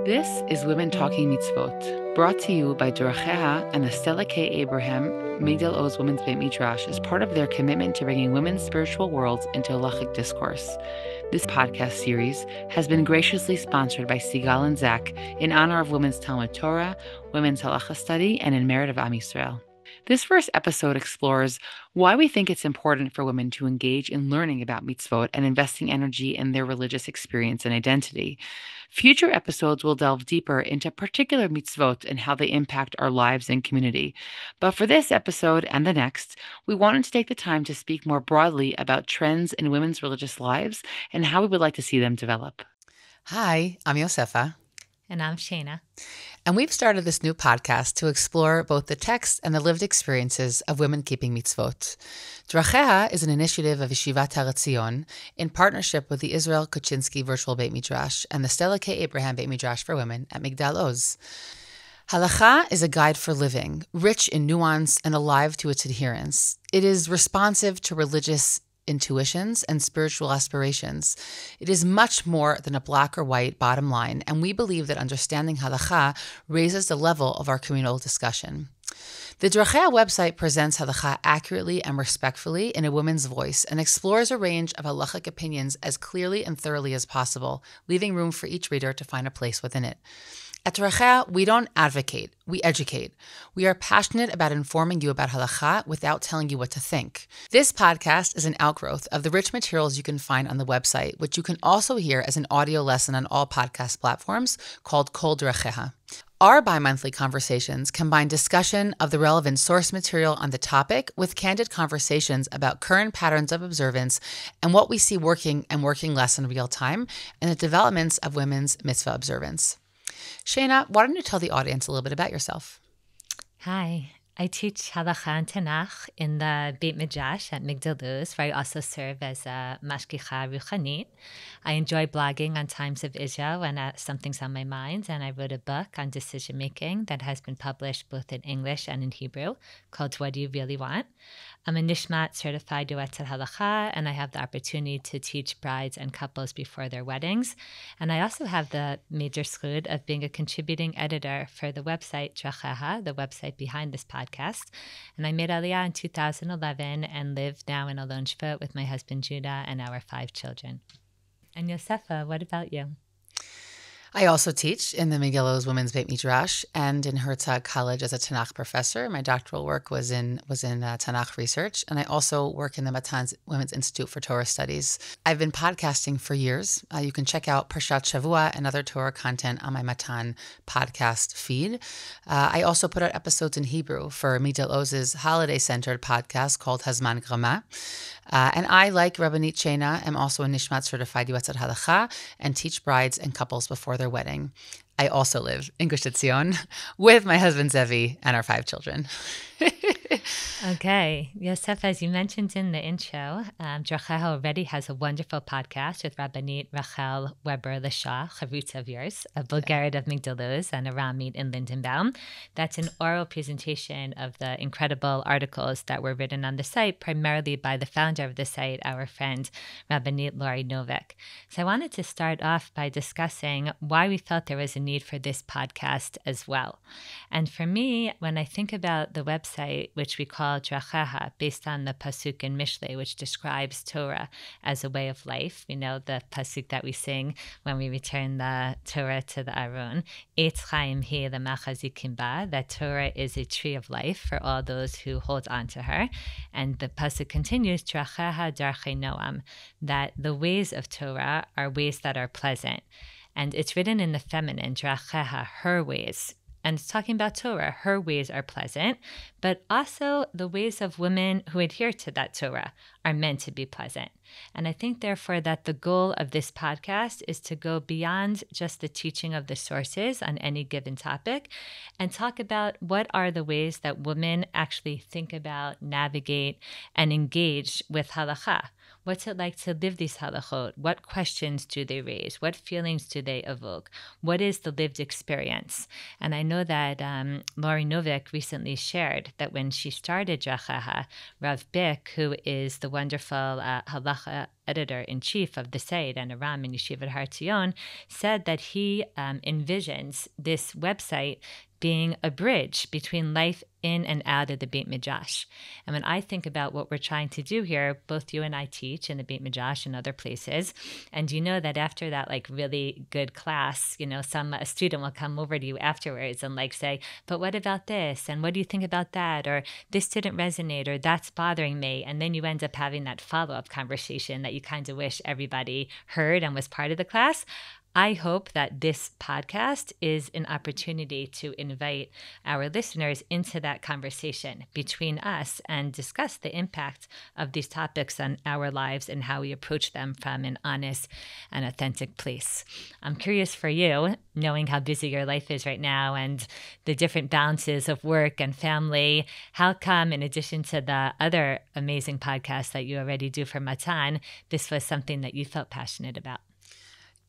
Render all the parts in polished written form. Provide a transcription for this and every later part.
This is Women Talking Mitzvot, brought to you by Deracheha and the Stella K. Abraham Migdal Oz Women's Beit Midrash as part of their commitment to bringing women's spiritual worlds into halachic discourse. This podcast series has been graciously sponsored by Sigal and Zach in honor of Women's Talmud Torah, Women's Halacha Study, and in merit of Am Yisrael. This first episode explores why we think it's important for women to engage in learning about mitzvot and investing energy in their religious experience and identity. Future episodes will delve deeper into particular mitzvot and how they impact our lives and community. But for this episode and the next, we wanted to take the time to speak more broadly about trends in women's religious lives and how we would like to see them develop. Hi, I'm Yosefa. And I'm Shayna. And we've started this new podcast to explore both the text and the lived experiences of women keeping mitzvot. Deracheha is an initiative of Yeshivat HaRatzion in partnership with the Israel Kuczynski Virtual Beit Midrash and the Stella K. Abraham Beit Midrash for Women at Migdal Oz. Halacha is a guide for living, rich in nuance and alive to its adherents. It is responsive to religious intuitions and spiritual aspirations. It is much more than a black or white bottom line, and we believe that understanding halacha raises the level of our communal discussion. The Deracheha website presents halacha accurately and respectfully in a woman's voice and explores a range of halachic opinions as clearly and thoroughly as possible, leaving room for each reader to find a place within it. At Deracheha, we don't advocate, we educate. We are passionate about informing you about halacha without telling you what to think. This podcast is an outgrowth of the rich materials you can find on the website, which you can also hear as an audio lesson on all podcast platforms called Kol Deracheha. Our bi-monthly conversations combine discussion of the relevant source material on the topic with candid conversations about current patterns of observance and what we see working and working less in real time, and the developments of women's mitzvah observance. Shayna, why don't you tell the audience a little bit about yourself? Hi, I teach halacha and Tanakh in the Beit Midrash at Migdal Oz, where I also serve as a mashgicha ruchanit. I enjoy blogging on Times of Israel when something's on my mind, and I wrote a book on decision making that has been published both in English and in Hebrew called What Do You Really Want? I'm a Nishmat certified Yoetzet Halacha, and I have the opportunity to teach brides and couples before their weddings. And I also have the major zchut of being a contributing editor for the website Deracheha, the website behind this podcast. And I made Aliyah in 2011 and live now in Alon Shvut with my husband Judah and our 5 children. And Yosefa, what about you? I also teach in the Migdal Oz Women's Beit Midrash and in Herzog College as a Tanakh professor. My doctoral work was in Tanakh research, and I also work in the Matan's Women's Institute for Torah Studies. I've been podcasting for years. You can check out Parshat Shavua and other Torah content on my Matan podcast feed. I also put out episodes in Hebrew for Migdal Oz's holiday-centered podcast called Hazman Grama. And I, like Rabbanit Shayna, am also a Nishmat certified Yoetzet Halacha and teach brides and couples before their wedding. I also live in Gush Etzion with my husband Zevi and our 5 children. Okay. Yosef, as you mentioned in the intro, Deracheha already has a wonderful podcast with Rabbanit Rachel Weber-Lashah, chavutz of yours, a Bulgarian of Migdal Oz and a Ramit in Lindenbaum. That's an oral presentation of the incredible articles that were written on the site, primarily by the founder of the site, our friend Rabbanit Lori Novik. So I wanted to start off by discussing why we felt there was a need for this podcast as well. And for me, when I think about the website, which we call Deracheha, based on the pasuk in Mishlei, which describes Torah as a way of life. We know the pasuk that we sing when we return the Torah to the Aron, Eitz Chaim Hi L'Machazikim Ba, that Torah is a tree of life for all those who hold on to her. And the pasuk continues, Deracheha Darchei Noam, that the ways of Torah are ways that are pleasant. And it's written in the feminine, Deracheha, her ways. And it's talking about Torah. Her ways are pleasant, but also the ways of women who adhere to that Torah are meant to be pleasant. And I think, therefore, that the goal of this podcast is to go beyond just the teaching of the sources on any given topic and talk about what are the ways that women actually think about, navigate, and engage with halacha. what's it like to live these halachot? What questions do they raise? What feelings do they evoke? What is the lived experience? And I know that Lori Novik recently shared that when she started Deracheha, Rav Bick, who is the wonderful halacha editor-in-chief of the Seid and Aram in Yeshivat Har Tzion, said that he envisions this website being a bridge between life in and out of the Beit Midrash. And when I think about what we're trying to do here, both you and I teach in the Beit Midrash and other places, and you know that after that like really good class, a student will come over to you afterwards and like say, but what about this? And what do you think about that? Or this didn't resonate, or that's bothering me. And then you end up having that follow-up conversation that you kind of wish everybody heard and was part of the class. I hope that this podcast is an opportunity to invite our listeners into that conversation between us and discuss the impact of these topics on our lives and how we approach them from an honest and authentic place. I'm curious for you, knowing how busy your life is right now and the different balances of work and family, how come, in addition to the other amazing podcasts that you already do for Matan, this was something that you felt passionate about?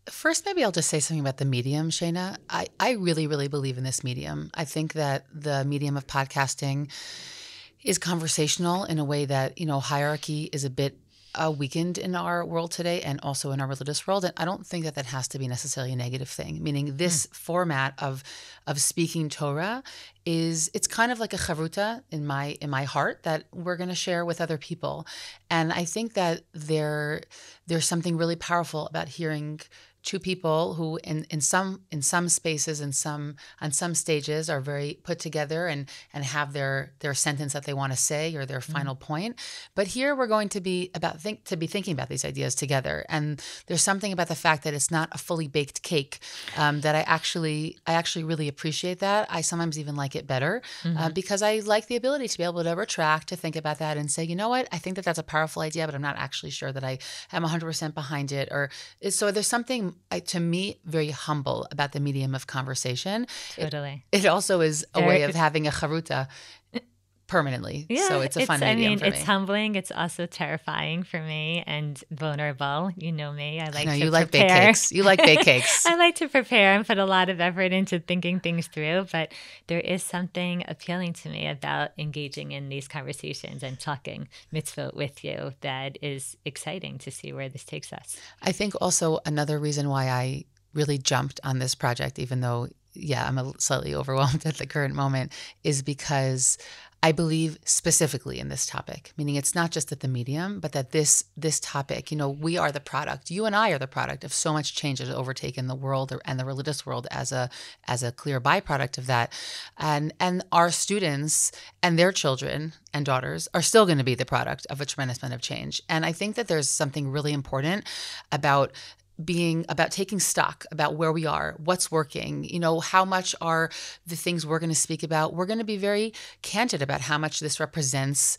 First, maybe I'll just say something about the medium, Shayna. I really, really believe in this medium. I think that the medium of podcasting is conversational in a way that, hierarchy is a bit weakened in our world today and also in our religious world. And I don't think that has to be necessarily a negative thing, meaning this format of speaking Torah it's kind of like a charuta in my heart that we're going to share with other people. And I think that there's something really powerful about hearing two people who in some spaces and on some stages are very put together and have their sentence that they want to say or their final point. But here we're going to be thinking about these ideas together. And there's something about the fact that it's not a fully baked cake that I actually really appreciate that. I sometimes even like it better because I like the ability to be able to retract, to think about that and say, you know what, I think that's a powerful idea, but I'm not actually sure that I am 100% behind it. So there's something, to me, very humble about the medium of conversation. Totally. It also is a way of having a charuta permanently. Yeah, so it's a fun medium for me. It's humbling. It's also terrifying for me and vulnerable. You know me. I like to you prepare. Like baked cakes. You like baked cakes. I like to prepare and put a lot of effort into thinking things through, but there is something appealing to me about engaging in these conversations and talking mitzvot with you that is exciting to see where this takes us. I think also another reason why I really jumped on this project, even though, I'm slightly overwhelmed at the current moment, is because I believe specifically in this topic, meaning it's not just at the medium, but that this topic, we are the product. You and I are the product of so much change that has overtaken the world and the religious world as a clear byproduct of that. And our students and their children and daughters are still going to be the product of a tremendous amount of change. And I think that there's something really important about taking stock about where we are, what's working, how much are the things we're going to speak about. We're going to be very candid about how much this represents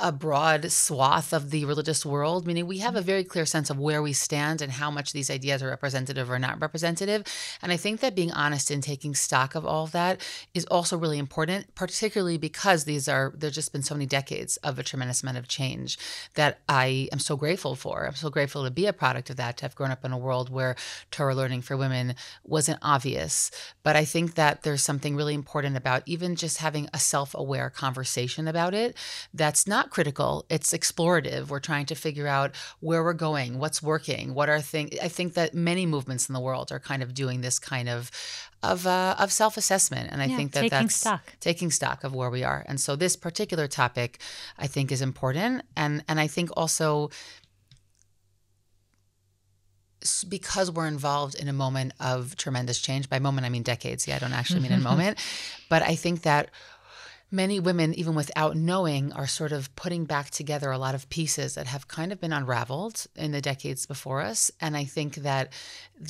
a broad swath of the religious world, meaning we have a very clear sense of where we stand and how much these ideas are representative or not representative. And I think that being honest and taking stock of all of that is also really important, particularly because there's just been so many decades of a tremendous amount of change that I am so grateful for. I'm so grateful to be a product of that, to have grown up in a world where Torah learning for women wasn't obvious. But I think that there's something really important about even just having a self-aware conversation about it that's not critical, it's explorative. We're trying to figure out where we're going, what's working, what are things. I think that many movements in the world are kind of doing this kind of self-assessment. And I think that that's taking stock of where we are. And so this particular topic, I think, is important. And I think also because we're involved in a moment of tremendous change, by moment I mean decades. I don't actually mean a moment. But I think that many women, even without knowing, are sort of putting back together a lot of pieces that have kind of been unraveled in the decades before us. And I think that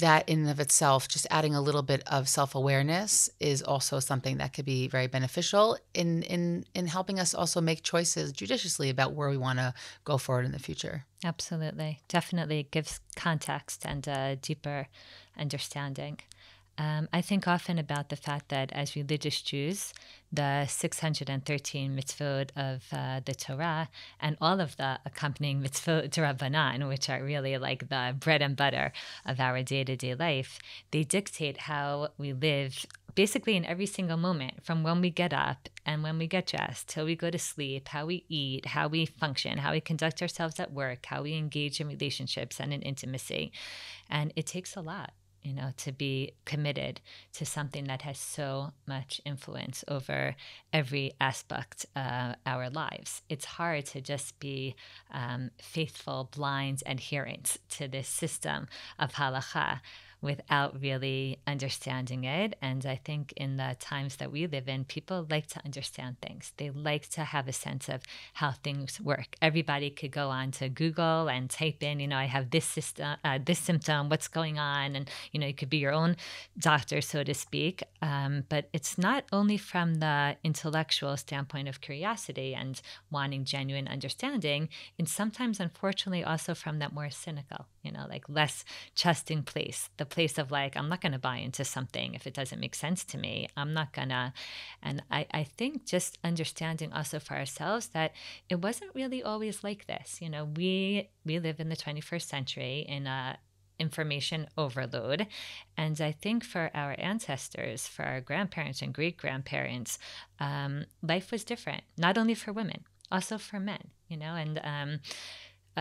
in and of itself, just adding a little bit of self-awareness is also something that could be very beneficial in helping us also make choices judiciously about where we want to go forward in the future. Absolutely. Definitely. It gives context and a deeper understanding. I think often about the fact that as religious Jews, the 613 mitzvot of the Torah and all of the accompanying mitzvot Rabbanit, which are really like the bread and butter of our day-to-day life, they dictate how we live basically in every single moment, from when we get up and when we get dressed till we go to sleep, how we eat, how we function, how we conduct ourselves at work, how we engage in relationships and in intimacy. And it takes a lot, to be committed to something that has so much influence over every aspect of our lives. It's hard to just be faithful, blind adherents to this system of halacha without really understanding it. And I think in the times that we live in, people like to understand things. They like to have a sense of how things work. Everybody could go on to Google and type in, I have this system, this symptom, what's going on? And, you could be your own doctor, so to speak. But it's not only from the intellectual standpoint of curiosity and wanting genuine understanding, and sometimes, unfortunately, also from that more cynical, like less trusting place, the place of like, I'm not going to buy into something if it doesn't make sense to me. I'm not going to. And I think just understanding also for ourselves that it wasn't really always like this. We live in the 21st century in a information overload. And I think for our ancestors, for our grandparents and great-grandparents, life was different, not only for women, also for men, and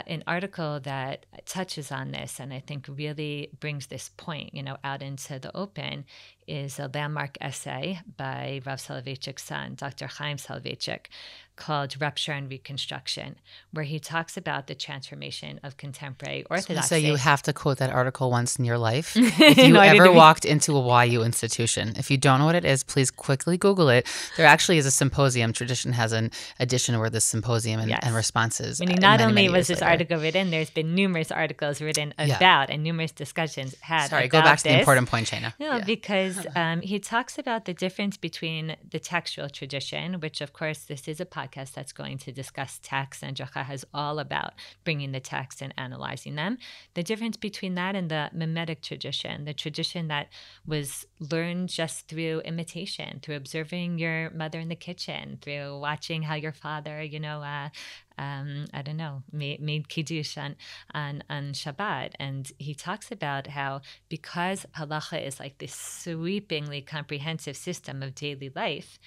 an article that touches on this and I think really brings this point, out into the open is a landmark essay by Rav Soloveitchik's son, Dr. Chaim Soloveitchik, called Rupture and Reconstruction, where he talks about the transformation of contemporary Orthodoxy. So you have to quote that article once in your life. If you ever walked into a YU institution, if you don't know what it is, please quickly Google it. There actually is a symposium. Tradition has an edition where the symposium and responses. Meaning not only was this article written, there's been numerous articles written about and numerous discussions had Sorry, about go back to this. the important point, Shayna. No, because he talks about the difference between the textual tradition, which of course this is a podcast that's going to discuss text, and Deracheha is all about bringing the text and analyzing them. The difference between that and the mimetic tradition, the tradition that was learned just through imitation, through observing your mother in the kitchen, through watching how your father, made kiddush on Shabbat. And he talks about how because halacha is like this sweepingly comprehensive system of daily life,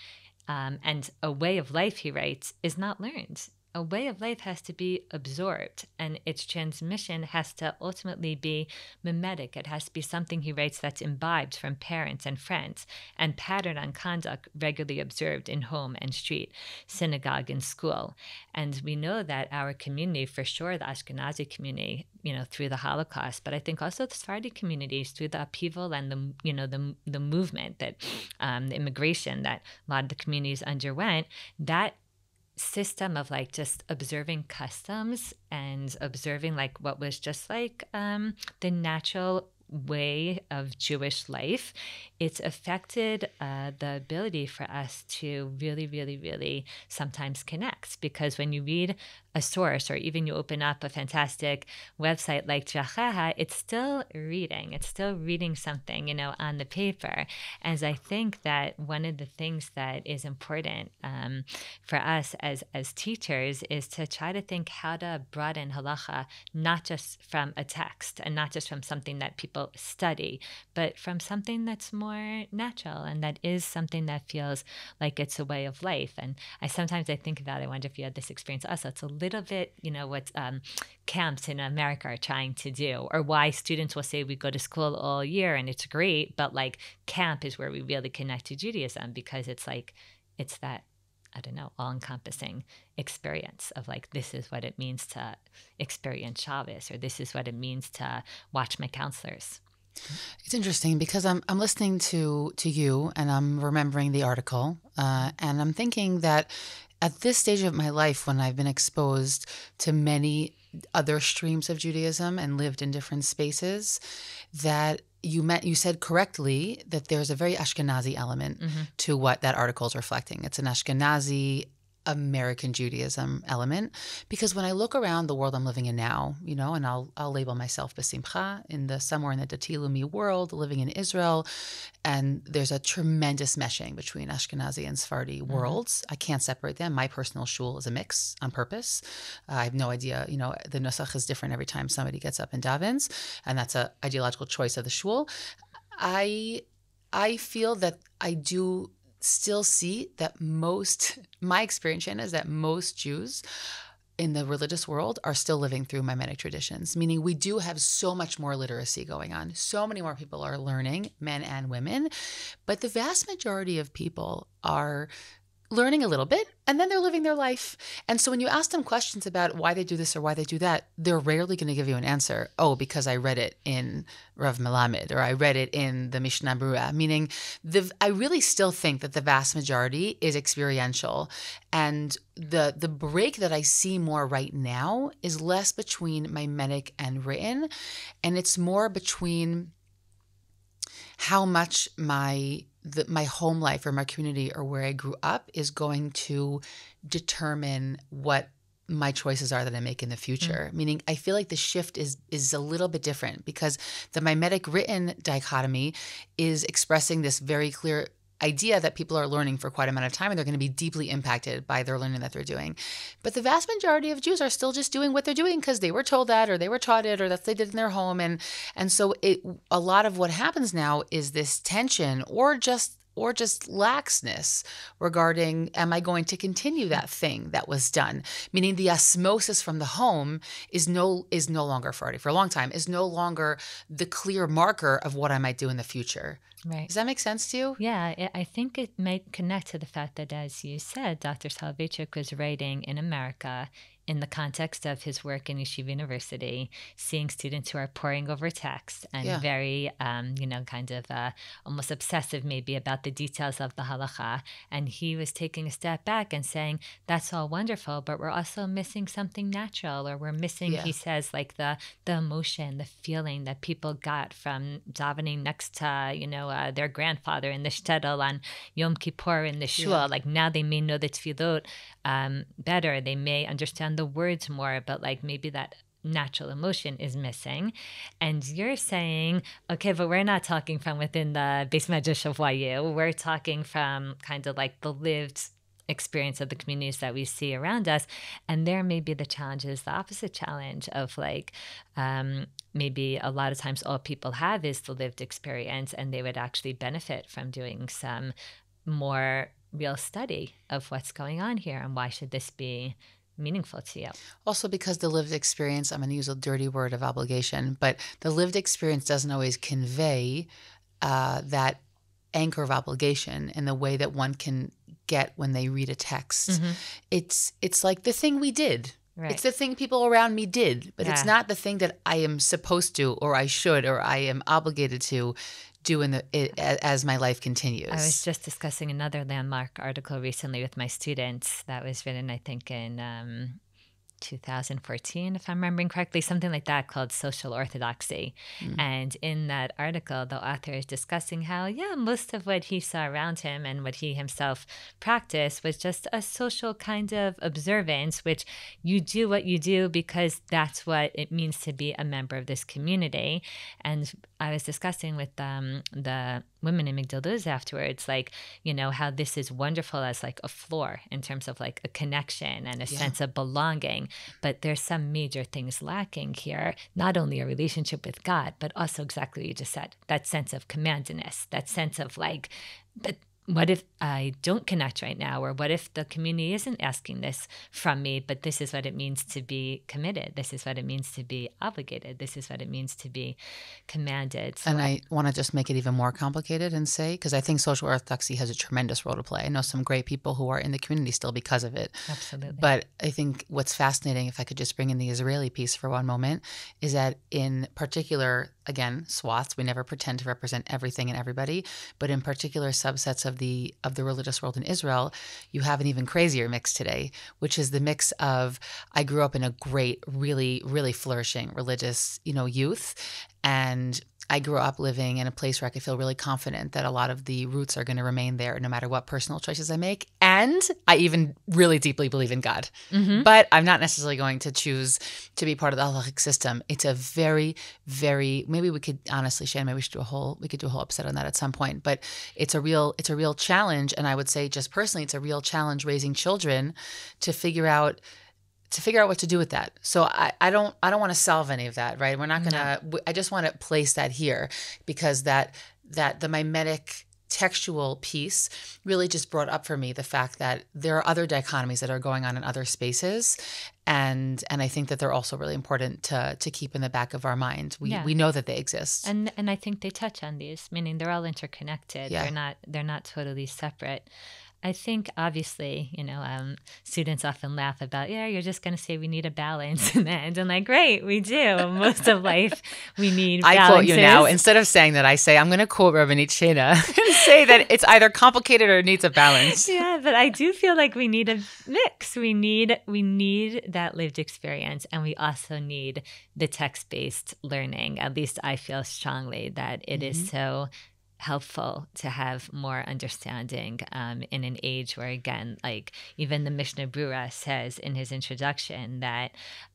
and a way of life, he writes, is not learned. A way of life has to be absorbed, and its transmission has to ultimately be mimetic. It has to be something, he writes, that's imbibed from parents and friends and patterned on conduct regularly observed in home and street, synagogue and school. And we know that our community, for sure, the Ashkenazi community, through the Holocaust, but I think also the Sephardi communities through the upheaval and the movement that the immigration that a lot of the communities underwent, that system of like just observing customs and observing like what was just like the natural way of Jewish life, it's affected the ability for us to really, really, really sometimes connect. Because when you read a source or even you open up a fantastic website like Deracheha, it's still reading something, on the paper. And I think that one of the things that is important for us as teachers is to try to think how to broaden halacha, not just from a text and not just from something that people study, but from something that's more natural and that is something that feels like it's a way of life. And I think about, I wonder if you had this experience also. It's a little bit, what camps in America are trying to do, or why students will say we go to school all year and it's great, but like camp is where we really connect to Judaism, because it's like, it's that, all-encompassing experience of like, this is what it means to experience Shabbos, or this is what it means to watch my counselors. It's interesting because I'm listening to you and I'm remembering the article and I'm thinking that at this stage of my life, when I've been exposed to many other streams of Judaism and lived in different spaces, that you said correctly that there's a very Ashkenazi element to what that article is reflecting. It's an Ashkenazi American Judaism element, because when I look around the world I'm living in now, and I'll label myself Besimcha somewhere in the Dati Lumi world, living in Israel, and there's a tremendous meshing between Ashkenazi and Sephardi worlds. I can't separate them. My personal shul is a mix on purpose. I have no idea, the nusach is different every time somebody gets up and davens, and that's an ideological choice of the shul. I feel that I do still see that my experience, Shayna, is that most Jews in the religious world are still living through Maimonic traditions, meaning we do have so much more literacy going on. So many more people are learning, men and women, but the vast majority of people are learning a little bit, and then they're living their life. And so when you ask them questions about why they do this or why they do that, they're rarely going to give you an answer. Oh, because I read it in Rav Melamed, or I read it in the Mishnah Berurah, meaning I really still think that the vast majority is experiential. And the break that I see more right now is less between Maimonic and written, and it's more between how much my home life or my community or where I grew up is going to determine what my choices are that I make in the future. Meaning I feel like the shift is a little bit different, because the mimetic written dichotomy is expressing this very clear idea that people are learning for quite a amount of time, and they're going to be deeply impacted by their learning that they're doing. But the vast majority of Jews are still just doing what they're doing because they were told that, or they were taught it, or that they did in their home. And so a lot of what happens now is this tension or just laxness regarding, am I going to continue that thing that was done? Meaning the osmosis from the home is no longer, for a long time, is no longer the clear marker of what I might do in the future. Right. Does that make sense to you? Yeah, I think it might connect to the fact that, as you said, Dr. Soloveitchik was writing in America in the context of his work in Yeshiva University, seeing students who are poring over text and very, almost obsessive maybe about the details of the halacha. And he was taking a step back and saying, that's all wonderful, but we're also missing something natural, or we're missing, he says, like the emotion, the feeling that people got from davening next to, their grandfather in the shtetl on Yom Kippur in the shul. Like now they may know the tefillot better. They may understand the words more, but like maybe that natural emotion is missing. And you're saying, okay, but we're not talking from within the base Midrash of YU. We're talking from kind of like the lived experience of the communities that we see around us. And there may be the challenge is the opposite challenge of like, maybe a lot of times all people have is the lived experience, and they would actually benefit from doing some more real study of what's going on here and why should this be meaningful to you. Also because the lived experience, I'm going to use a dirty word of obligation, but the lived experience doesn't always convey that anchor of obligation in the way that one can get when they read a text. It's like the thing we did. Right. It's the thing people around me did, but it's not the thing that I am supposed to, or I should, or I am obligated to do as my life continues. I was just discussing another landmark article recently with my students that was written, I think, in 2014, if I'm remembering correctly, something like that, called Social Orthodoxy. And in that article, the author is discussing how, most of what he saw around him and what he himself practiced was just a social kind of observance, which you do what you do because that's what it means to be a member of this community. And I was discussing with the women in Migdal afterwards, like, how this is wonderful as like a floor in terms of like a connection and a sense of belonging. But there's some major things lacking here, not only a relationship with God, but also exactly what you just said, that sense of commandedness, that sense of like, but what if I don't connect right now? Or what if the community isn't asking this from me, but this is what it means to be committed. This is what it means to be obligated. This is what it means to be commanded. So I want to just make it even more complicated and say, because I think social orthodoxy has a tremendous role to play. I know some great people who are in the community still because of it. Absolutely. But I think what's fascinating, if I could just bring in the Israeli piece for one moment, is that in particular, again, swaths, we never pretend to represent everything and everybody, but in particular subsets of the religious world in Israel, you have an even crazier mix today, which is the mix of, I grew up in a great, really, really flourishing religious, youth, and I grew up living in a place where I could feel really confident that a lot of the roots are going to remain there no matter what personal choices I make. And I even really deeply believe in God. But I'm not necessarily going to choose to be part of the halachic system. It's a very, very, maybe we could, honestly, Shayna, maybe we could do a whole episode on that at some point. But it's a real challenge. And I would say just personally, it's a real challenge raising children to figure out what to do with that. So I don't want to solve any of that, right? We're not going to, I just want to place that here because that the mimetic textual piece really just brought up for me the fact that there are other dichotomies that are going on in other spaces. And I think that they're also really important to keep in the back of our mind. We know that they exist. And I think they touch on these, meaning they're all interconnected. Yeah. They're not totally separate. I think, obviously, students often laugh about, you're just going to say we need a balance in the end. And like, great, we do. Most of life, we need balances. I quote you now. Instead of saying that, I say, I'm going to quote Rabbanit Shayna and say that it's either complicated or it needs a balance. Yeah, but I do feel like we need a mix. We need that lived experience, and we also need the text-based learning. At least I feel strongly that it is so helpful to have more understanding in an age where, again, like even the Mishnah Brura says in his introduction that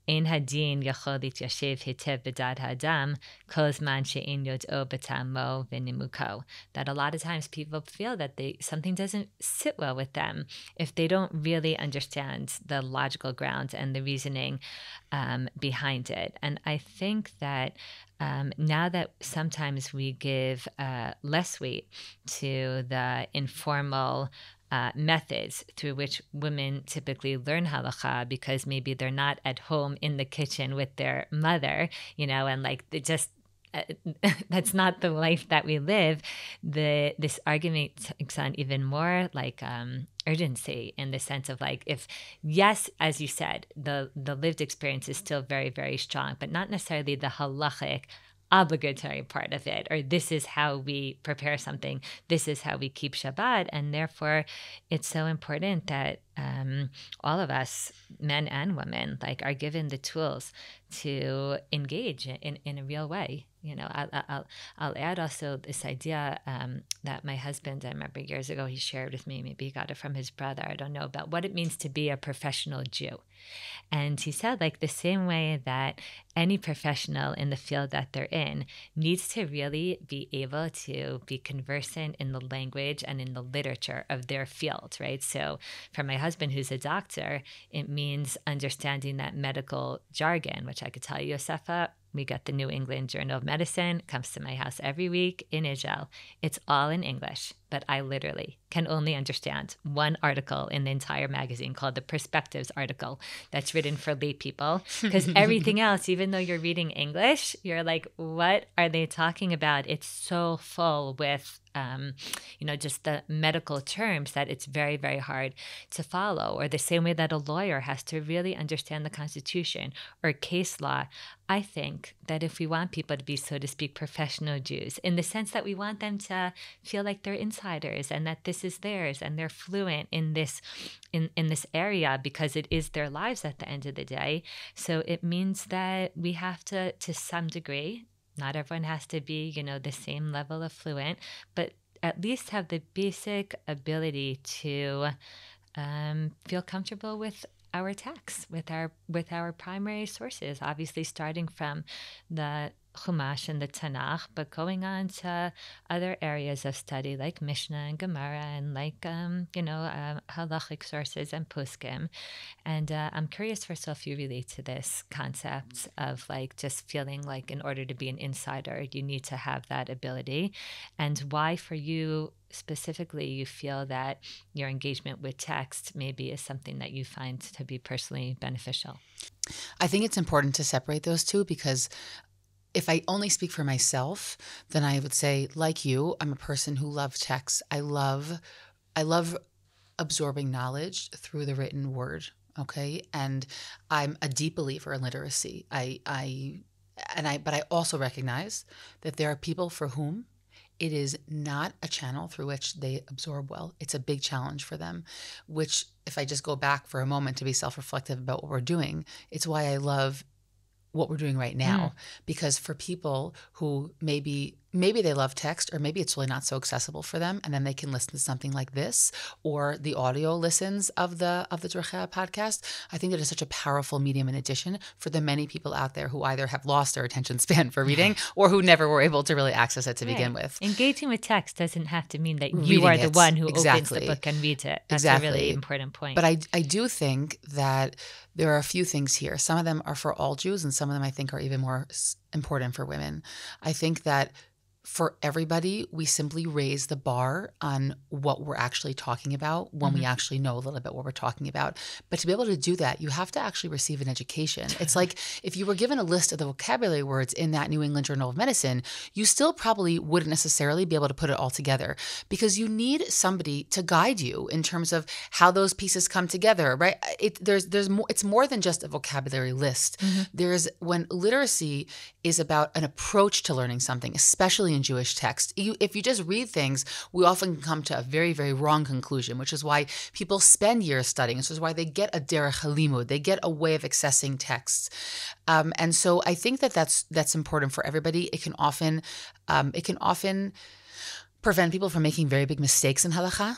Ein hadin yachol lityashev hitev b'dad ha'adam kol zman she'ein yod'o b'ta'amo v'nimuko. That a lot of times people feel that something doesn't sit well with them if they don't really understand the logical grounds and the reasoning behind it. And I think that now that sometimes we give less weight to the informal methods through which women typically learn halacha because maybe they're not at home in the kitchen with their mother, and like they just that's not the life that we live. This argument takes on even more like urgency in the sense of like, if yes, as you said, the lived experience is still very, very strong, but not necessarily the halachic obligatory part of it, or this is how we prepare something, this is how we keep Shabbat. And therefore it's so important that all of us, men and women, like are given the tools to engage in a real way. I'll add also this idea that my husband, I remember years ago, he shared with me, maybe he got it from his brother, I don't know, about what it means to be a professional Jew. And he said, like, the same way that any professional in the field that they're in needs to really be able to be conversant in the language and in the literature of their field, right? So for my husband, who's a doctor, it means understanding that medical jargon, which I could tell you, Yosefa, we got the New England Journal of Medicine, comes to my house every week in Israel. It's all in English, but I literally can only understand one article in the entire magazine called the Perspectives article that's written for lay people, because everything else, even though you're reading English, you're like, what are they talking about? It's so full with just the medical terms that it's very, very hard to follow. Or the same way that a lawyer has to really understand the Constitution or case law. I think that if we want people to be, so to speak, professional Jews, in the sense that we want them to feel like they're insiders and that this is theirs and they're fluent in this area because it is their lives at the end of the day. So it means that we have to some degree, not everyone has to be, the same level of fluent, but at least have the basic ability to feel comfortable with our texts, with our primary sources, obviously starting from the Chumash and the Tanakh, but going on to other areas of study like Mishnah and Gemara and like, halachic sources and poskim. And I'm curious first of all if you relate to this concept of like just feeling like in order to be an insider, you need to have that ability, and why for you specifically you feel that your engagement with text maybe is something that you find to be personally beneficial. I think it's important to separate those two because if I only speak for myself, then I would say, like you, I'm a person who loves text. I love absorbing knowledge through the written word, okay? And I'm a deep believer in literacy. But I also recognize that there are people for whom it is not a channel through which they absorb well. It's a big challenge for them, which if I just go back for a moment to be self-reflective about what we're doing, it's why I love what we're doing right now. Because for people who maybe they love text, or maybe it's really not so accessible for them, and then they can listen to something like this or the audio listens of the Deracheha podcast. I think that is such a powerful medium in addition for the many people out there who either have lost their attention span for reading or who never were able to really access it to begin with. Engaging with text doesn't have to mean that you Reading are the it. one who Exactly. opens the book and reads it. That's Exactly. a really important point. But I do think that there are a few things here. Some of them are for all Jews, and some of them I think are even more important for women. I think that for everybody, we simply raise the bar on what we're actually talking about when we actually know a little bit what we're talking about. But to be able to do that, you have to actually receive an education. It's like if you were given a list of the vocabulary words in that New England Journal of Medicine, you still probably wouldn't necessarily be able to put it all together, because you need somebody to guide you in terms of how those pieces come together, right? There's more. It's more than just a vocabulary list. When literacy is about an approach to learning something, especially in Jewish text. If you just read things, we often come to a very, very wrong conclusion, which is why people spend years studying. This is why they get a Deracheha, they get a way of accessing texts. And so I think that that's important for everybody. It can often prevent people from making very big mistakes in halacha,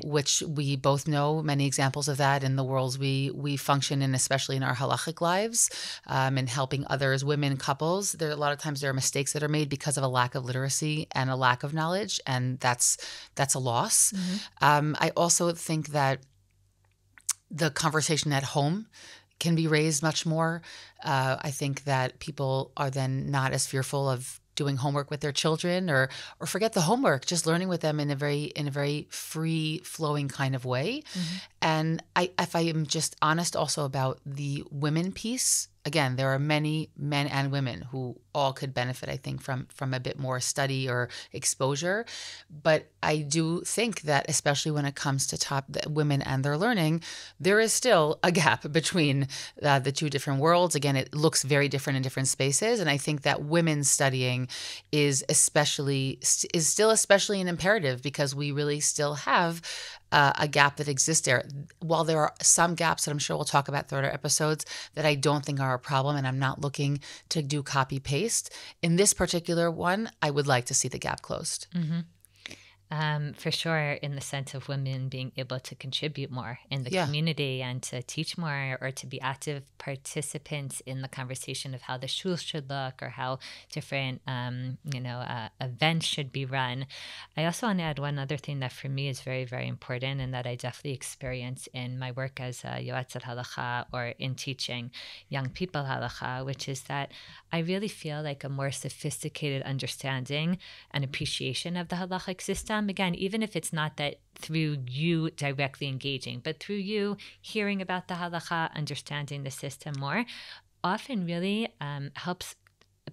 which we both know many examples of that in the worlds we function in, especially in our halachic lives, and helping others, women, couples. A lot of times there are mistakes that are made because of a lack of literacy and a lack of knowledge, and that's a loss. I also think that the conversation at home can be raised much more. I think that people are then not as fearful of doing homework with their children, or forget the homework, just learning with them in a very free flowing kind of way. And if I am just honest also about the women piece, again, there are many men and women who all could benefit, I think, from a bit more study or exposure. But I do think that, especially when it comes to women and their learning, there is still a gap between the two different worlds. Again, it looks very different in different spaces. And I think that women studying is still especially an imperative, because we really still have a gap that exists there. While there are some gaps that I'm sure we'll talk about throughout our episodes that I don't think are a problem, and I'm not looking to do copy paste, in this particular one, I would like to see the gap closed. For sure, in the sense of women being able to contribute more in the community and to teach more, or to be active participants in the conversation of how the shul should look, or how different events should be run. I also want to add one other thing that for me is very, very important, and that I definitely experience in my work as a yoetzet halacha, or in teaching young people halacha, which is that I really feel like a more sophisticated understanding and appreciation of the halachic system. Again, even if it's not that through you directly engaging, but through you hearing about the halacha, understanding the system more, often really helps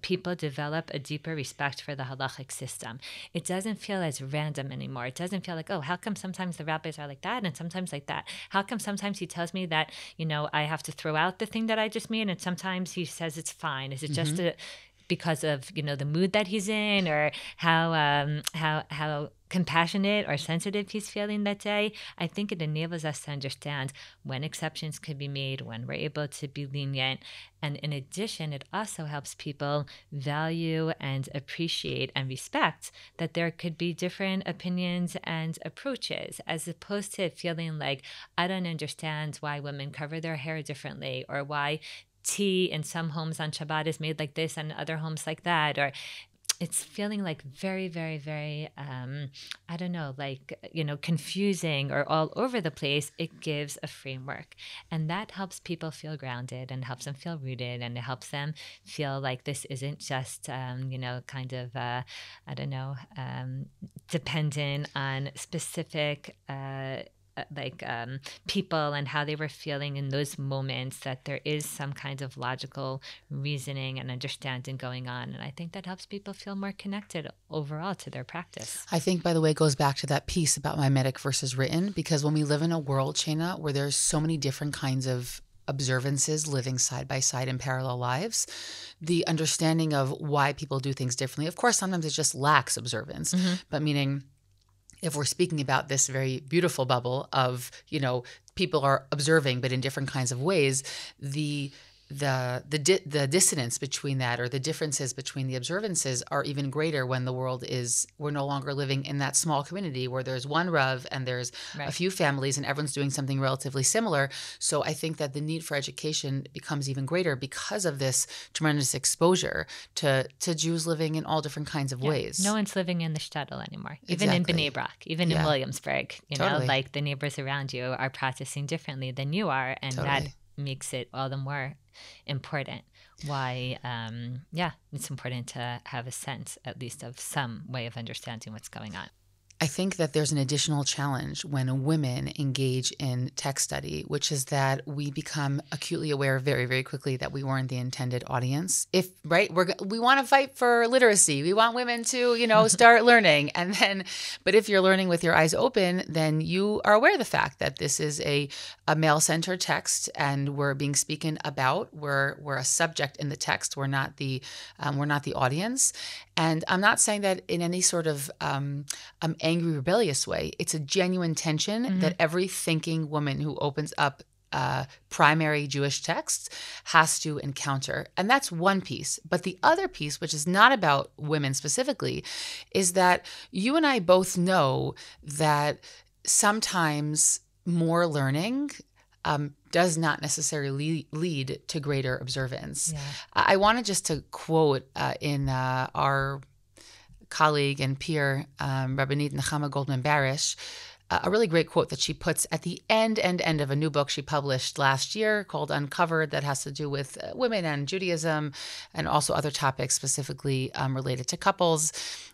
people develop a deeper respect for the halachic system. It doesn't feel as random anymore. It doesn't feel like, oh, how come sometimes the rabbis are like that and sometimes like that? How come sometimes he tells me that, I have to throw out the thing that I just made, and sometimes he says it's fine? Is it just because of, the mood that he's in, or how compassionate or sensitive he's feeling that day? I think it enables us to understand when exceptions could be made, when we're able to be lenient. And in addition, it also helps people value and appreciate and respect that there could be different opinions and approaches, as opposed to feeling like, I don't understand why women cover their hair differently, or why tea in some homes on Shabbat is made like this and other homes like that. Or it's feeling like very, very, very, confusing or all over the place. It gives a framework, and that helps people feel grounded and helps them feel rooted, and it helps them feel like this isn't just, dependent on specific people and how they were feeling in those moments, that there is some kind of logical reasoning and understanding going on. And I think that helps people feel more connected overall to their practice. I think, by the way, it goes back to that piece about mimetic versus written, because when we live in a world, Shayna, where there's so many different kinds of observances living side by side in parallel lives, the understanding of why people do things differently, of course, sometimes it just lacks observance, but meaning, if we're speaking about this very beautiful bubble of, people are observing, but in different kinds of ways, the the dissonance between that, or the differences between the observances, are even greater when we're no longer living in that small community where there's one Rav and there's a few families and everyone's doing something relatively similar. So I think that the need for education becomes even greater because of this tremendous exposure to Jews living in all different kinds of ways. No one's living in the shtetl anymore, even in Bnei Brak, even in Williamsburg. You know, like the neighbors around you are practicing differently than you are, and that makes it all the more important why it's important to have a sense at least of some way of understanding what's going on. I think that there's an additional challenge when women engage in text study, which is that we become acutely aware very, very quickly that we weren't the intended audience. We want to fight for literacy. We want women to, start learning. But if you're learning with your eyes open, then you are aware of the fact that this is a male-centered text, and we're being spoken about. We're a subject in the text. We're not the audience. And I'm not saying that in any sort of angry, rebellious way. It's a genuine tension that every thinking woman who opens up primary Jewish texts has to encounter. And that's one piece. But the other piece, which is not about women specifically, is that you and I both know that sometimes more learning does not necessarily lead to greater observance. Yeah. I wanted just to quote in our colleague and peer, Rabbanit Nechama Goldman Barish, a really great quote that she puts at the end of a new book she published last year called Uncovered, that has to do with women and Judaism and also other topics specifically related to couples.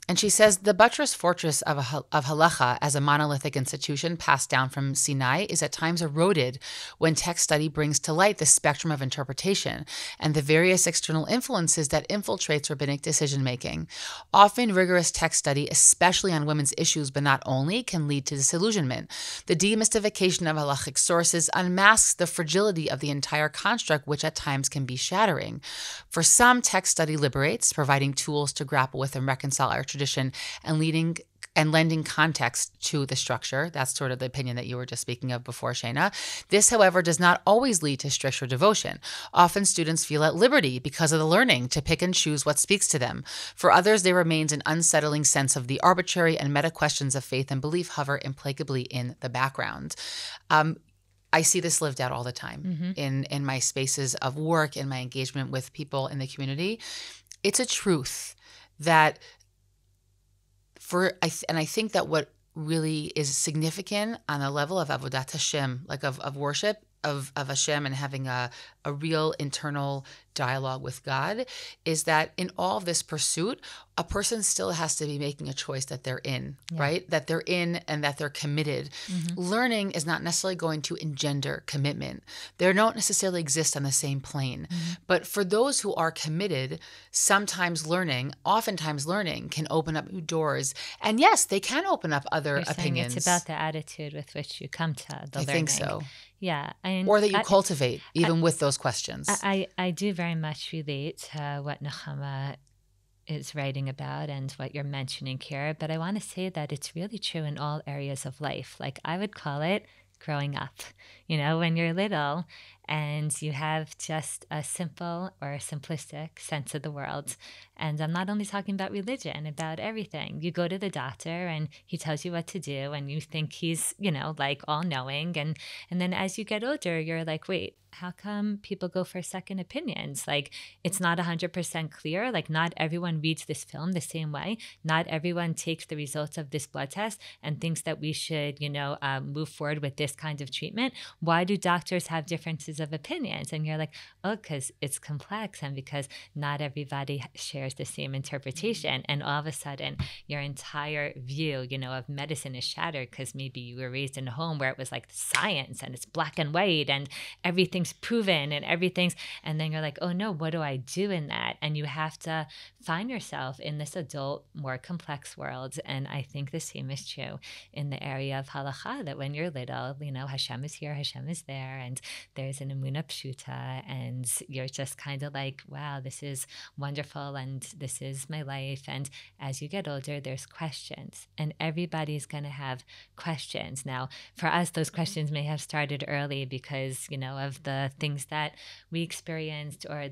And she says, the buttress fortress of halacha as a monolithic institution passed down from Sinai is at times eroded when text study brings to light the spectrum of interpretation and the various external influences that infiltrates rabbinic decision-making. Often rigorous text study, especially on women's issues, but not only, can lead to disillusionment. The demystification of halachic sources unmasks the fragility of the entire construct, which at times can be shattering. For some, text study liberates, providing tools to grapple with and reconcile our tradition and lending context to the structure. That's sort of the opinion that you were just speaking of before, Shayna. This, however, does not always lead to stricter devotion. Often students feel at liberty because of the learning to pick and choose what speaks to them. For others, there remains an unsettling sense of the arbitrary and meta questions of faith and belief hover implacably in the background. I see this lived out all the time in my spaces of work, in my engagement with people in the community. It's a truth that I think that what really is significant on a level of avodat Hashem, like of worship of Hashem and having a real internal dialogue with God, is that in all of this pursuit, a person still has to be making a choice that they're in, right? That they're in and that they're committed. Learning is not necessarily going to engender commitment. They don't necessarily exist on the same plane. But for those who are committed, oftentimes learning can open up new doors. And yes, they can open up other opinions. It's about the attitude with which you come to the learning. I think so. Yeah. Or that you cultivate, even with those questions. I do very much relate to what Nechama is writing about and what you're mentioning here, but I want to say that it's really true in all areas of life. Like, I would call it growing up. When you're little and you have just a simple or a simplistic sense of the world. And I'm not only talking about religion, about everything. You go to the doctor and he tells you what to do and you think he's, like all knowing. And then as you get older, you're like, wait, how come people go for second opinions? Like, it's not 100% clear. Like, not everyone reads this film the same way. Not everyone takes the results of this blood test and thinks that we should, move forward with this kind of treatment. Why do doctors have differences of opinions? And you're like, oh, because it's complex and because not everybody shares the same interpretation. And all of a sudden, your entire view, of medicine is shattered because maybe you were raised in a home where it was like science and it's black and white and everything's proven and everything's, and then you're like, oh no, what do I do in that? and you have to find yourself in this adult, more complex world. And I think the same is true in the area of halacha, that when you're little, Hashem is here, Hashem is there, and there's an emunah pshuta, and you're just kind of like, wow, this is wonderful, and this is my life. And as you get older, there's questions, and everybody's going to have questions. Now, for us, those questions may have started early because, of the things that we experienced, or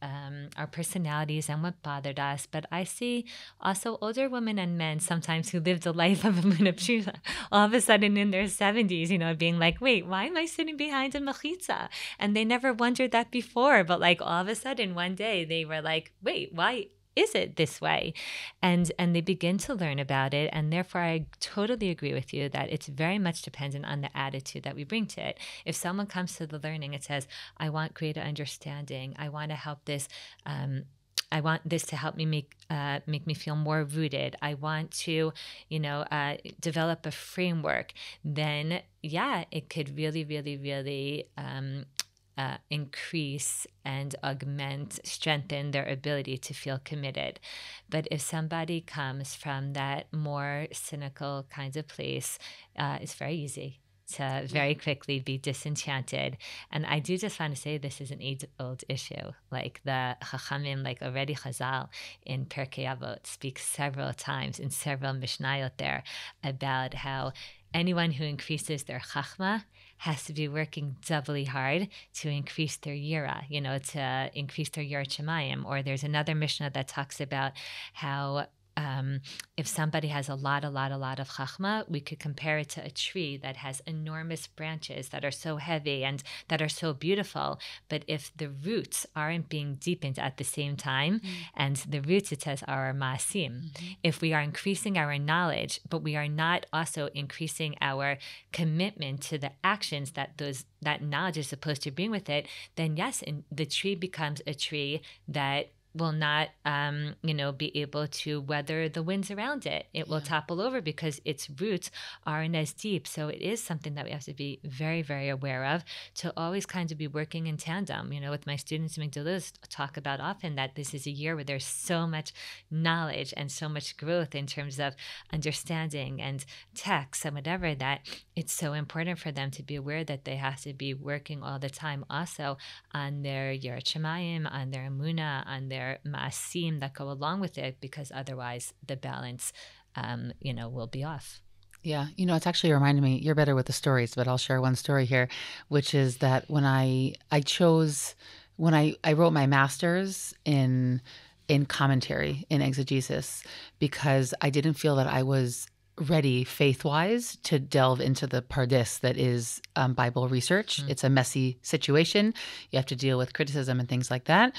our personalities and what bothered us. But I see also older women and men sometimes who lived a life of emunah pshuta, all of a sudden in their 70s, being like, wait, why am I sitting behind a mechitza? And they never wondered that before. But like all of a sudden one day they were like, wait, why is it this way? And they begin to learn about it. And therefore, I totally agree with you that it's very much dependent on the attitude that we bring to it. If someone comes to the learning, it says, I want greater understanding. I want to help this. I want this to help me make me feel more rooted. I want to, develop a framework. Then, yeah, it could really, really, really increase and augment, strengthen their ability to feel committed. But if somebody comes from that more cynical kind of place, it's very easy to very quickly be disenchanted. And I do just want to say this is an age-old issue. Like the Chachamim, like already Chazal in Pirkei Avot speaks several times in several Mishnayot there about how anyone who increases their chachma has to be working doubly hard to increase their yira, to increase their yirat shamayim. Or there's another Mishnah that talks about how if somebody has a lot of chachma, we could compare it to a tree that has enormous branches that are so heavy and that are so beautiful. But if the roots aren't being deepened at the same time, and the roots, it says, are our maasim. If we are increasing our knowledge, but we are not also increasing our commitment to the actions that knowledge is supposed to bring with it, then yes, the tree becomes a tree that will not, be able to weather the winds around it. It will topple over because its roots aren't as deep. So it is something that we have to be very, very aware of, to always kind of be working in tandem. With my students in Migdal, talk about often that this is a year where there's so much knowledge and so much growth in terms of understanding and text and whatever, that it's so important for them to be aware that they have to be working all the time also on their yirat shamayim, on their emunah, on their maasim that go along with it, because otherwise the balance, will be off. Yeah. It's actually reminded me, you're better with the stories, but I'll share one story here, which is that when I wrote my master's in commentary, in exegesis, because I didn't feel that I was ready faith-wise to delve into the pardis that is Bible research. It's a messy situation. You have to deal with criticism and things like that.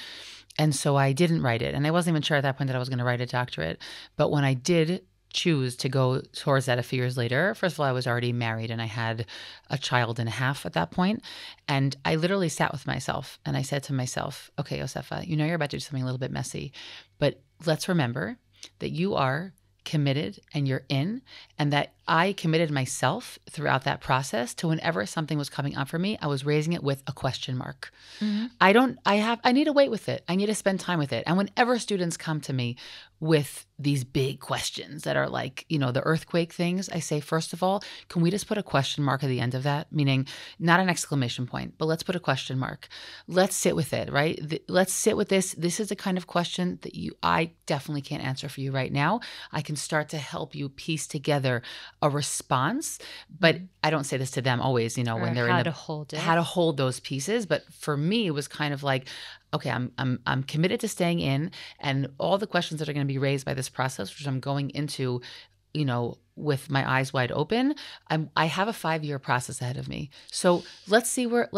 And so I didn't write it. And I wasn't even sure at that point that I was going to write a doctorate. But when I did choose to go towards that a few years later, first of all, I was already married and I had a child and a half at that point. And I literally sat with myself and I said to myself, okay, Yosefa, you're about to do something a little bit messy, but let's remember that you are committed and you're in, and that I committed myself throughout that process to whenever something was coming up for me, I was raising it with a question mark. I need to wait with it. I need to spend time with it. And whenever students come to me with these big questions that are like, the earthquake things, I say, first of all, can we just put a question mark at the end of that? Meaning not an exclamation point, but let's put a question mark. Let's sit with it, right? Let's sit with this. This is the kind of question that I definitely can't answer for you right now. I can start to help you piece together a response, but I don't say this to them always, when they're how to hold it, how to hold those pieces. But for me, it was kind of like, okay, I'm committed to staying in, and all the questions that are going to be raised by this process, which I'm going into, with my eyes wide open, I have a 5-year process ahead of me. So let's see where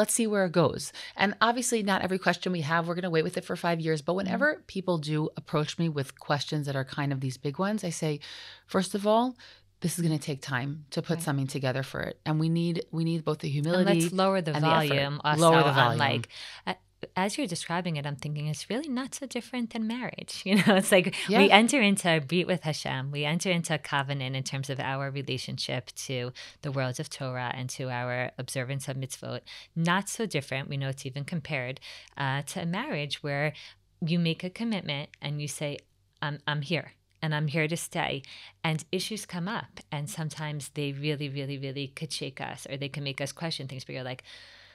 it goes. And obviously, not every question we have, we're going to wait with it for 5 years. But whenever people do approach me with questions that are kind of these big ones, I say, first of all, this is going to take time to put something together for it, and we need both the humility. And let's lower the volume. Also, lower the volume. As you're describing it, I'm thinking it's really not so different than marriage. It's like we enter into a brit with Hashem. We enter into a covenant in terms of our relationship to the world of Torah and to our observance of mitzvot. Not so different. We know it's even compared to a marriage where you make a commitment and you say, I'm here and I'm here to stay. And issues come up, and sometimes they really, really, really could shake us, or they can make us question things, but you're like,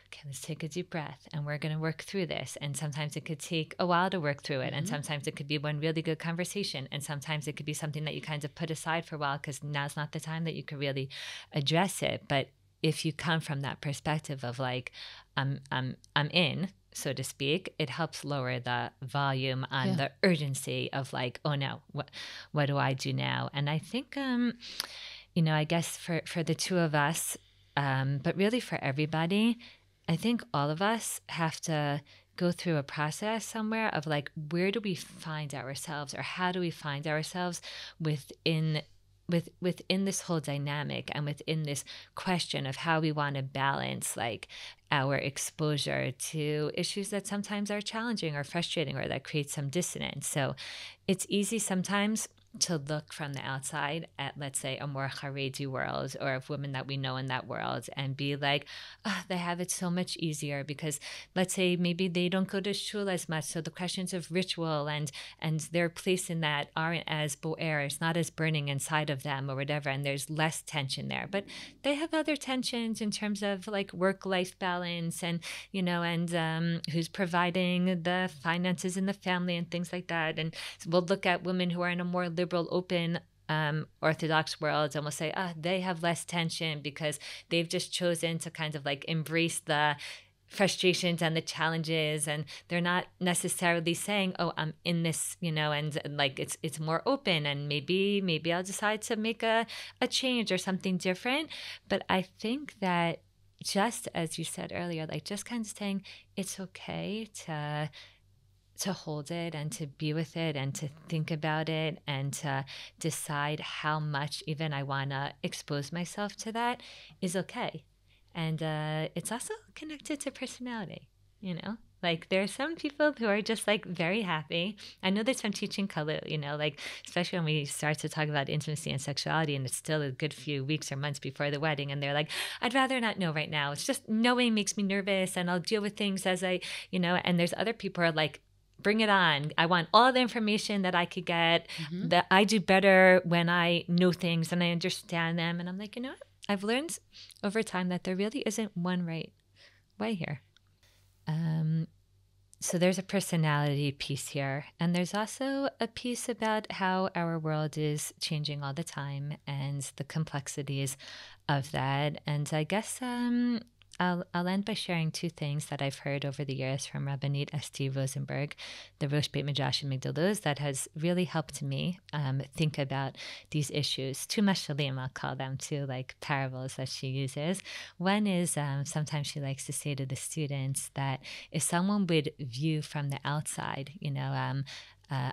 okay, let's take a deep breath and we're going to work through this. And sometimes it could take a while to work through it. And sometimes it could be one really good conversation. And sometimes it could be something that you kind of put aside for a while because now's not the time that you could really address it. But if you come from that perspective of like, I'm in, so to speak, it helps lower the volume on the urgency of like, oh no, what do I do now? And I think, I guess for the two of us, but really for everybody, I think all of us have to go through a process somewhere of like, where do we find ourselves, or how do we find ourselves within this whole dynamic, and within this question of how we want to balance like our exposure to issues that sometimes are challenging or frustrating, or that create some dissonance. So it's easy sometimes to look from the outside at, let's say, a more Haredi world, or of women that we know in that world, and be like, oh, they have it so much easier because, let's say, maybe they don't go to shul as much, so the questions of ritual and their place in that aren't as bo'er, it's not as burning inside of them or whatever, and there's less tension there. But they have other tensions in terms of like work-life balance, and who's providing the finances in the family and things like that. And we'll look at women who are in a more liberal, open, Orthodox world, and we'll say, they have less tension because they've just chosen to kind of like embrace the frustrations and the challenges, and they're not necessarily saying, oh, I'm in this, and like it's more open, and maybe I'll decide to make a change or something different. But I think that, just as you said earlier, like just kind of saying it's okay to hold it and to be with it and to think about it and to decide how much even I want to expose myself to that is okay. And it's also connected to personality, Like there are some people who are just like very happy. I know this from teaching Kalu, like especially when we start to talk about intimacy and sexuality, and it's still a good few weeks or months before the wedding, and they're like, I'd rather not know right now. It's just knowing makes me nervous, and I'll deal with things as I, and there's other people who are like, bring it on. I want all the information that I could get. That I do better when I know things and I understand them. And I'm like, what? I've learned over time that there really isn't one right way here. So there's a personality piece here. And there's also a piece about how our world is changing all the time and the complexities of that. And I guess I'll end by sharing two things that I've heard over the years from Rabbanit Esti Rosenberg, the Rosh Beit Midrash in Migdal, that has really helped me think about these issues. Two mashalim, I'll call them, two like parables that she uses. One is sometimes she likes to say to the students that if someone would view from the outside,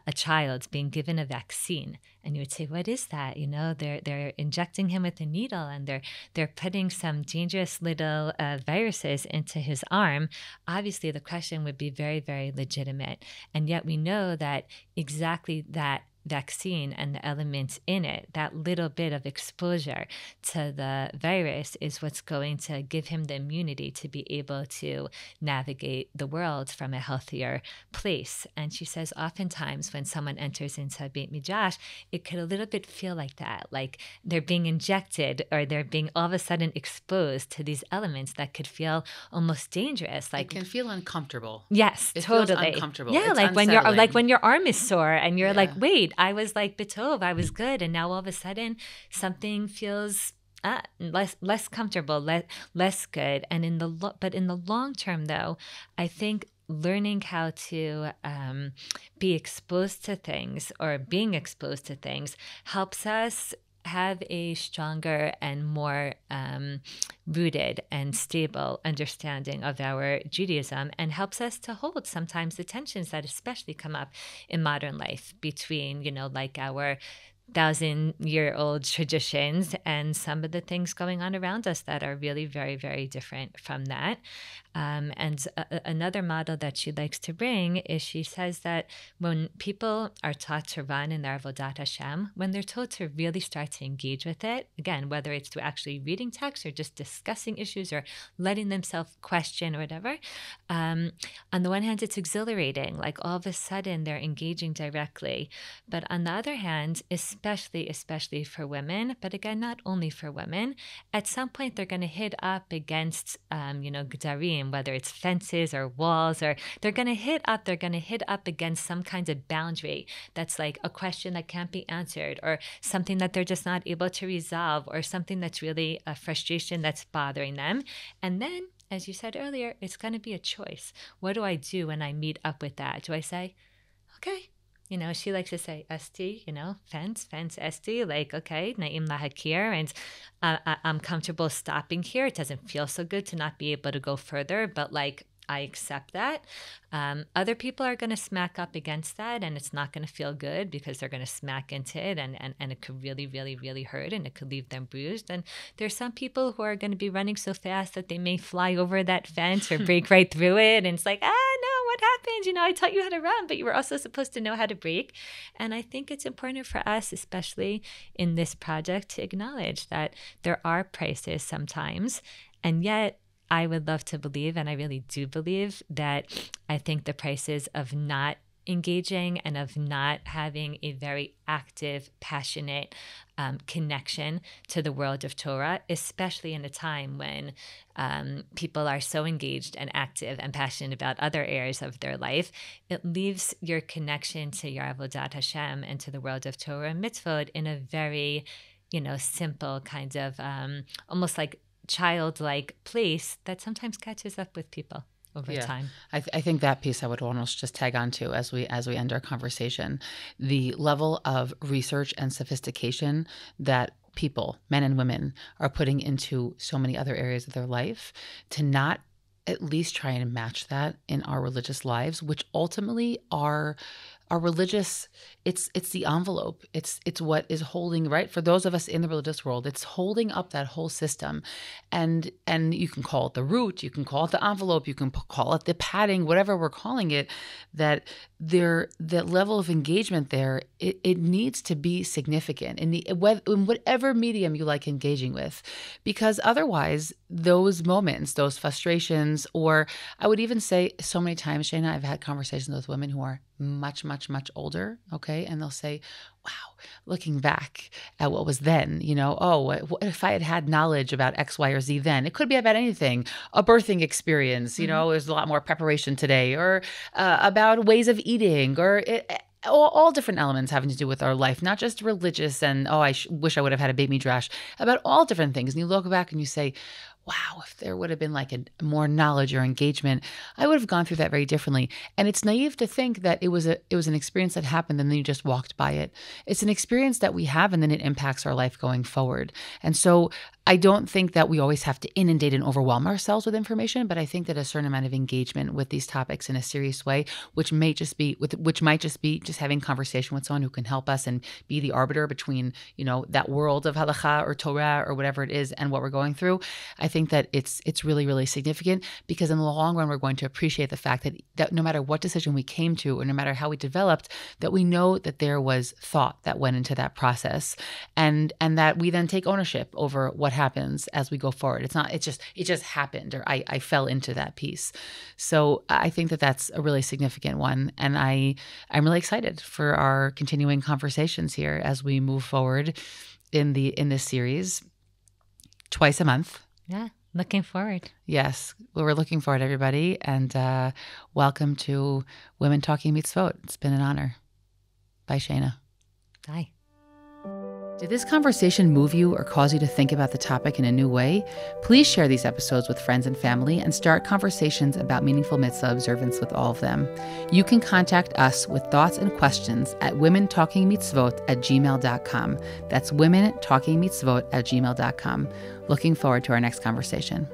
a child being given a vaccine, and you would say, what is that? They're injecting him with a needle, and they're putting some dangerous little viruses into his arm. Obviously, the question would be very, very legitimate. And yet we know that exactly that vaccine and the elements in it, that little bit of exposure to the virus, is what's going to give him the immunity to be able to navigate the world from a healthier place. And she says oftentimes when someone enters into a Beit Midrash, it could a little bit feel like that, like they're being injected, or they're being all of a sudden exposed to these elements that could feel almost dangerous. Like it can feel uncomfortable. Yes, it totally. Feels uncomfortable. Yeah, it's like unsettling. when your arm is sore and you're like, wait, I was like betov, I was good, and now all of a sudden something feels less comfortable, less good. And in the long term, though, I think learning how to be exposed to things, or being exposed to things, helps us have a stronger and more rooted and stable understanding of our Judaism, and helps us to hold sometimes the tensions that especially come up in modern life between, like our 1,000-year-old traditions and some of the things going on around us that are really very, very different from that. And another model that she likes to bring is she says that when people are taught to run in their Avodat Hashem, when they're told to really start to engage with it, again, whether it's through actually reading text or just discussing issues or letting themselves question or whatever, on the one hand, it's exhilarating. Like all of a sudden they're engaging directly. But on the other hand, especially for women, but again, not only for women, at some point they're going to hit up against, Gdarim, whether it's fences or walls, or they're going to hit up against some kind of boundary that's like a question that can't be answered, or something that they're just not able to resolve, or something that's really a frustration that's bothering them. And then, as you said earlier, it's going to be a choice. What do I do when I meet up with that? Do I say, okay, she likes to say ST, fence, ST, like, okay, Na'im lahakir, and I'm comfortable stopping here. It doesn't feel so good to not be able to go further, but like, I accept that. Other people are going to smack up against that, and it's not going to feel good because they're going to smack into it, and it could really, really, really hurt, and it could leave them bruised. And there's some people who are going to be running so fast that they may fly over that fence or break right through it. And it's like, no, what happened? I taught you how to run, but you were also supposed to know how to break. And I think it's important for us, especially in this project, to acknowledge that there are prices sometimes, and yet I would love to believe, and I really do believe, that I think the prices of not engaging and of not having a very active, passionate connection to the world of Torah, especially in a time when people are so engaged and active and passionate about other areas of their life, it leaves your connection to your Avodat Hashem and to the world of Torah and Mitzvot in a very, simple kind of almost like childlike place that sometimes catches up with people over time. I think that piece I would almost just tag on to as we end our conversation. The level of research and sophistication that people, men and women, are putting into so many other areas of their life, to not at least try and match that in our religious lives, which ultimately are religious, it's the envelope. It's what is holding, right? For those of us in the religious world, it's holding up that whole system. And you can call it the root, you can call it the envelope, you can call it the padding, whatever we're calling it, that level of engagement there, it needs to be significant in whatever medium you like engaging with. Because otherwise, those moments, those frustrations, or I would even say so many times, Shayna, I've had conversations with women who are much, much, much older, okay? And they'll say, wow, looking back at what was then, what if I had knowledge about X, Y, or Z then? It could be about anything, a birthing experience, there's a lot more preparation today, or about ways of eating, or all different elements having to do with our life, not just religious and, I wish I would have had a Beit Midrash, about all different things. And you look back and you say, wow, if there would have been like more knowledge or engagement, I would have gone through that very differently. And it's naive to think that it was an experience that happened and then you just walked by it. It's an experience that we have, and then it impacts our life going forward. And so I don't think that we always have to inundate and overwhelm ourselves with information, but I think that a certain amount of engagement with these topics in a serious way, which might just be just having conversation with someone who can help us and be the arbiter between, that world of halacha or Torah or whatever it is and what we're going through. I think that it's really, really significant, because in the long run, we're going to appreciate the fact that no matter what decision we came to, or no matter how we developed, that we know that there was thought that went into that process, and that we then take ownership over what happens as we go forward. It just happened, or I fell into that piece. So I think that that's a really significant one. And I'm really excited for our continuing conversations here as we move forward in this series twice a month. Yeah. Looking forward. Yes. Well, we're looking forward, everybody. And welcome to Women Talking Mitzvot. It's been an honor. Bye, Shayna. Bye. Did this conversation move you or cause you to think about the topic in a new way? Please share these episodes with friends and family and start conversations about meaningful mitzvah observance with all of them. You can contact us with thoughts and questions at womentalkingmitzvot@gmail.com. That's womentalkingmitzvot@gmail.com. Looking forward to our next conversation.